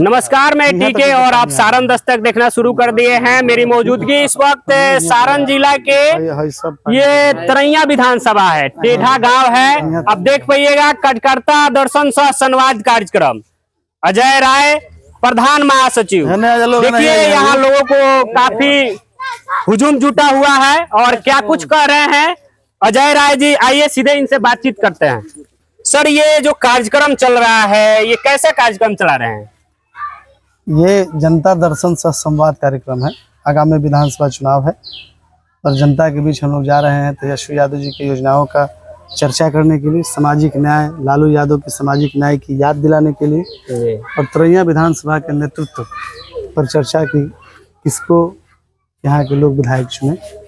नमस्कार, मैं टीके और आप सारण दस्तक देखना शुरू कर दिए हैं। मेरी मौजूदगी इस वक्त सारण जिला के ये तरैया विधानसभा है, टेढ़ा गांव है। अब देख पाइएगा कार्यकर्ता दर्शन सह संवाद कार्यक्रम, अजय राय प्रधान महासचिव। देखिए यहाँ लोगों को काफी हुजूम जुटा हुआ है और क्या कुछ कह रहे हैं अजय राय जी। आइए सीधे इनसे बातचीत करते हैं। सर, ये जो कार्यक्रम चल रहा है, ये कैसा कार्यक्रम चला रहे हैं? ये जनता दर्शन सह संवाद कार्यक्रम है। आगामी विधानसभा चुनाव है और जनता के बीच हम लोग जा रहे हैं तेजस्वी यादव जी की योजनाओं का चर्चा करने के लिए, सामाजिक न्याय, लालू यादव की सामाजिक न्याय की याद दिलाने के लिए और तरैया विधानसभा के नेतृत्व पर चर्चा की, किसको यहाँ के लोग विधायक चुने।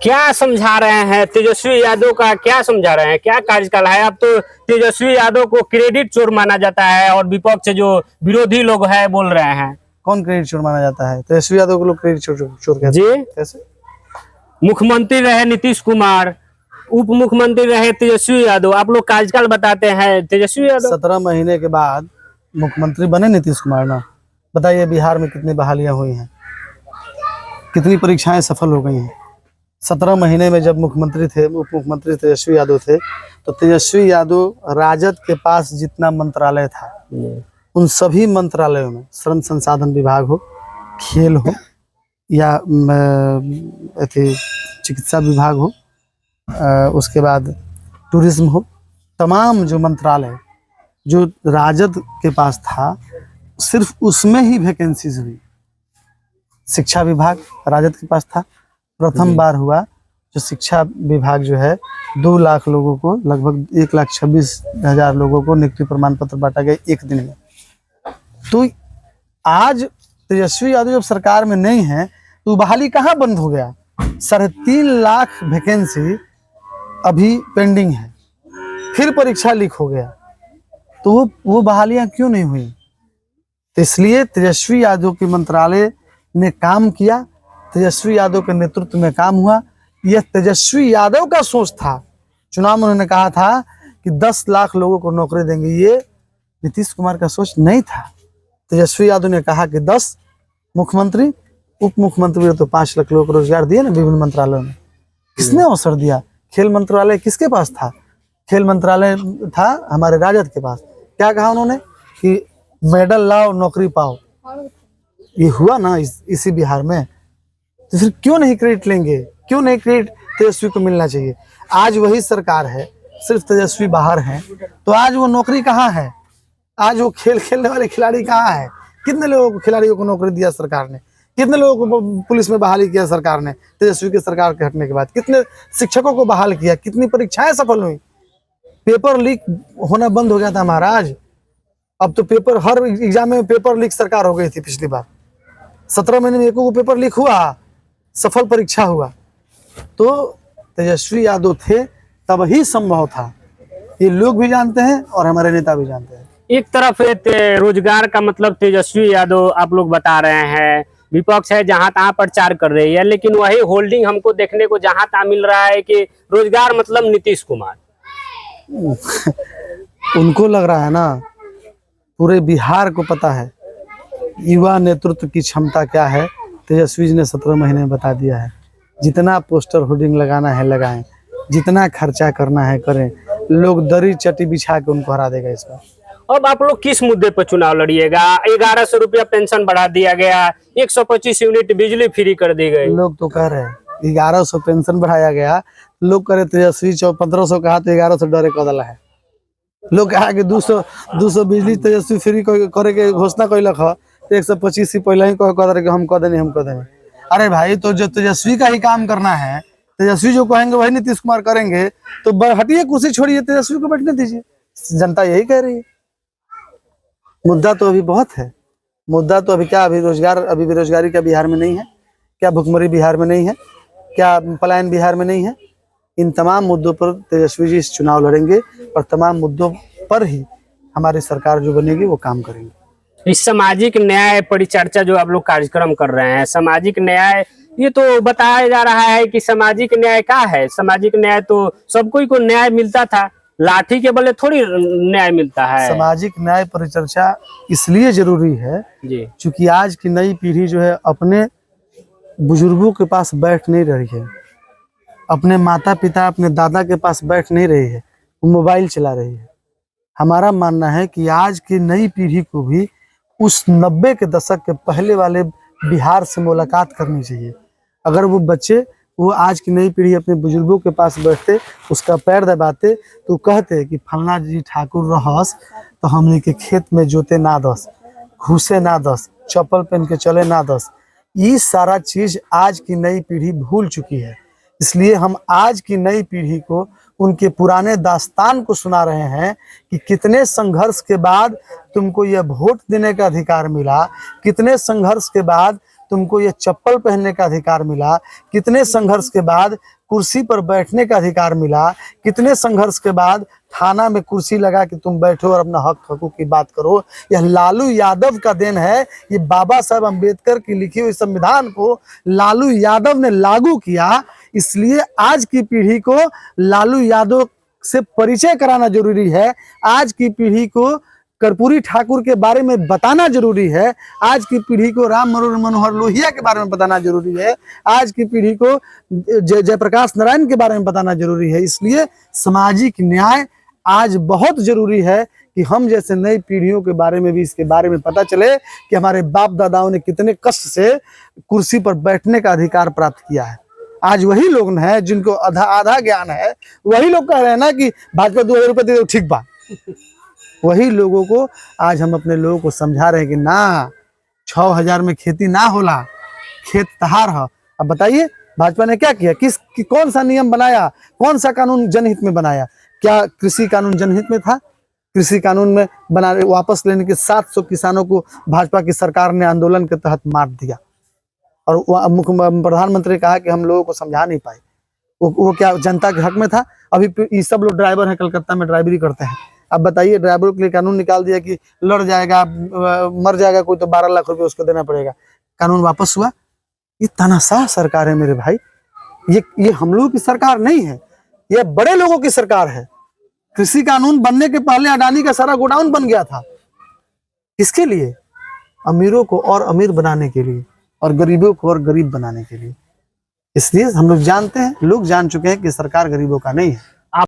क्या समझा रहे हैं तेजस्वी यादव का, क्या समझा रहे हैं, क्या कार्यकाल है? अब तो तेजस्वी यादव को क्रेडिट चोर माना जाता है और विपक्ष जो विरोधी लोग हैं बोल रहे हैं। कौन क्रेडिट चोर माना जाता है? तेजस्वी यादव को लोग क्रेडिट चोर कहते हैं। जी, कैसे? मुख्यमंत्री रहे नीतीश कुमार, उप मुख्यमंत्री रहे तेजस्वी यादव, आप लोग कार्यकाल बताते हैं तेजस्वी यादव। 17 महीने के बाद मुख्यमंत्री बने नीतीश कुमार ना। बताइए बिहार में कितनी बहालियां हुई हैं, कितनी परीक्षाएं सफल हो गई हैं। 17 महीने में जब मुख्यमंत्री थे, उप मुख्यमंत्री तेजस्वी यादव थे, तो तेजस्वी यादव राजद के पास जितना मंत्रालय था उन सभी मंत्रालयों में, श्रम संसाधन विभाग हो, खेल हो या चिकित्सा विभाग हो, उसके बाद टूरिज्म हो, तमाम जो मंत्रालय जो राजद के पास था सिर्फ उसमें ही वैकेंसीज हुई। शिक्षा विभाग राजद के पास था। प्रथम बार हुआ जो शिक्षा विभाग जो है 2 लाख लोगों को, लगभग 1,26,000 लोगों को नियुक्ति प्रमाण पत्र बांटा गया एक दिन में। तो आज तेजस्वी यादव जब सरकार में नहीं है तो बहाली कहाँ बंद हो गया? 3.5 लाख वैकेंसी अभी पेंडिंग है, फिर परीक्षा लीक हो गया, तो वो बहालियां क्यों नहीं हुई? तो इसलिए तेजस्वी यादव के मंत्रालय ने काम किया, तेजस्वी यादव के नेतृत्व में काम हुआ। यह तेजस्वी यादव का सोच था। चुनाव में उन्होंने कहा था कि 10 लाख लोगों को नौकरी देंगे, ये नीतीश कुमार का सोच नहीं था। तेजस्वी यादव ने कहा कि 10 मुख्यमंत्री, उप मुख्यमंत्री तो 5 लाख लोगों को रोजगार दिए ना विभिन्न मंत्रालयों में। किसने अवसर दिया? खेल मंत्रालय किसके पास था? खेल मंत्रालय था हमारे राजद के पास। क्या कहा उन्होंने कि मेडल लाओ नौकरी पाओ। ये हुआ ना इसी बिहार में। तो फिर क्यों नहीं क्रेडिट लेंगे? क्यों नहीं क्रेडिट तेजस्वी को मिलना चाहिए? आज वही सरकार है, सिर्फ तेजस्वी बाहर हैं, तो आज वो नौकरी कहाँ है? आज वो खेल खेलने वाले खिलाड़ी कहाँ है? कितने लोगों को, खिलाड़ियों को नौकरी दिया सरकार ने? कितने लोगों को पुलिस में बहाली किया सरकार ने तेजस्वी की सरकार के हटने के बाद? कितने शिक्षकों को बहाल किया? कितनी परीक्षाएं सफल हुई? पेपर लीक होना बंद हो गया था महाराज। अब तो पेपर, हर एग्जाम में पेपर लीक सरकार हो गई थी। पिछली बार 17 महीने में एक को पेपर लीक हुआ, सफल परीक्षा हुआ। तो तेजस्वी यादव थे तब ही संभव था। ये लोग भी जानते हैं और हमारे नेता भी जानते हैं। एक तरफ रोजगार का मतलब तेजस्वी यादव आप लोग बता रहे हैं, विपक्ष है जहां तहां प्रचार कर रही है, लेकिन वही होल्डिंग हमको देखने को जहां तहां मिल रहा है कि रोजगार मतलब नीतीश कुमार। उनको लग रहा है ना, पूरे बिहार को पता है युवा नेतृत्व की क्षमता क्या है। तेजस्वी जी ने 17 महीने में बता दिया है। जितना पोस्टर होर्डिंग लगाना है लगाएं, जितना खर्चा करना है करें, लोग दरी चटी बिछा के उनको हरा देगा इस बार। अब आप लोग किस मुद्दे पर चुनाव लड़िएगा? 1100 रुपया पेंशन बढ़ा दिया गया, 125 यूनिट बिजली फ्री कर दी गई। लोग तो कह रहे हैं 1100 पेंशन बढ़ाया गया, लोग करे तेजस्वी 1500 कहा तो 1100 डरे कदला है। लोग कहा कि 200 बिजली तेजस्वी फ्री करे के घोषणा कैलक है, 125 से पहले ही कह हम कह देंगे। अरे भाई, तो जो तेजस्वी का ही काम करना है, तेजस्वी जो कहेंगे वही नीतीश कुमार करेंगे, तो हटिए कुर्सी छोड़िए, तेजस्वी को बैठने दीजिए। जनता यही कह रही है। मुद्दा तो अभी बहुत है। मुद्दा तो अभी क्या, अभी रोजगार, अभी बेरोजगारी का बिहार में नहीं है क्या? भुखमरी बिहार में नहीं है क्या? पलायन बिहार में नहीं है? इन तमाम मुद्दों पर तेजस्वी जी इस चुनाव लड़ेंगे और तमाम मुद्दों पर ही हमारी सरकार जो बनेगी वो काम करेंगे। इस सामाजिक न्याय परिचर्चा जो आप लोग कार्यक्रम कर रहे हैं, सामाजिक न्याय, ये तो बताया जा रहा है कि सामाजिक न्याय क्या है? सामाजिक न्याय तो सबको को न्याय मिलता था, लाठी के बले थोड़ी न्याय मिलता है। सामाजिक न्याय परिचर्चा इसलिए जरूरी है जी क्योंकि आज की नई पीढ़ी जो है अपने बुजुर्गों के पास बैठ नहीं रही है, अपने माता पिता अपने दादा के पास बैठ नहीं रही है, वो मोबाइल चला रही है। हमारा मानना है कि आज की नई पीढ़ी को भी उस 90 के दशक के पहले वाले बिहार से मुलाकात करनी चाहिए। अगर वो बच्चे वो आज की नई पीढ़ी अपने बुजुर्गों के पास बैठते, उसका पैर दबाते, तो कहते कि फलना जी ठाकुर रहस तो हमने के खेत में जोते ना दस, घुसे ना दस, चप्पल पहन के चले ना दस। ये सारा चीज आज की नई पीढ़ी भूल चुकी है। इसलिए हम आज की नई पीढ़ी को उनके पुराने दास्तान को सुना रहे हैं कि कितने संघर्ष के बाद तुमको यह वोट देने का अधिकार मिला, कितने संघर्ष के बाद तुमको ये चप्पल पहनने का अधिकार मिला, कितने संघर्ष के बाद कुर्सी पर बैठने का अधिकार मिला, कितने संघर्ष के बाद थाना में कुर्सी लगा कि तुम बैठो और अपना हक हकूक की बात करो। यह लालू यादव का देन है। ये बाबा साहब अम्बेडकर की लिखी हुई संविधान को लालू यादव ने लागू किया। इसलिए आज की पीढ़ी को लालू यादव से परिचय कराना जरूरी है। आज की पीढ़ी को कर्पूरी ठाकुर के बारे में बताना जरूरी है। आज की पीढ़ी को राम मनोहर लोहिया के बारे में बताना जरूरी है। आज की पीढ़ी को जयप्रकाश नारायण के बारे में बताना जरूरी है। इसलिए सामाजिक न्याय आज बहुत जरूरी है कि हम जैसे नई पीढ़ियों के बारे में भी इसके बारे में पता चले कि हमारे बाप दादाओं ने कितने कष्ट से कुर्सी पर बैठने का अधिकार प्राप्त किया है। आज वही लोग हैं जिनको आधा ज्ञान है, वही लोग कह रहे हैं ना कि भाजपा 2000 रुपये दे दो, ठीक बा। वही लोगों को आज हम अपने लोगों को समझा रहे हैं कि ना 6000 में खेती ना होला, खेत तहार है। अब बताइए भाजपा ने क्या किया, कौन सा नियम बनाया, कौन सा कानून जनहित में बनाया? क्या कृषि कानून जनहित में था? कृषि कानून में वापस लेने के 700 किसानों को भाजपा की सरकार ने आंदोलन के तहत मार दिया और प्रधानमंत्री ने कहा कि हम लोगों को समझा नहीं पाए। वो क्या जनता के हक में था? अभी ये सब लोग ड्राइवर हैं, कलकत्ता में ड्राइवरी करते हैं। अब बताइए ड्राइवरों के लिए कानून निकाल दिया कि लड़ जाएगा, मर जाएगा कोई तो 12 लाख रुपए उसको देना पड़ेगा। कानून वापस हुआ। ये तानाशाह सरकार है मेरे भाई। ये हम लोगों की सरकार नहीं है, ये बड़े लोगों की सरकार है। कृषि कानून बनने के पहले अडानी का सारा गोडाउन बन गया था। किसके लिए? अमीरों को और अमीर बनाने के लिए और गरीबों को और गरीब बनाने के लिए। इसलिए हम लोग जानते हैं, लोग जान चुके हैं कि सरकार गरीबों का नहीं है।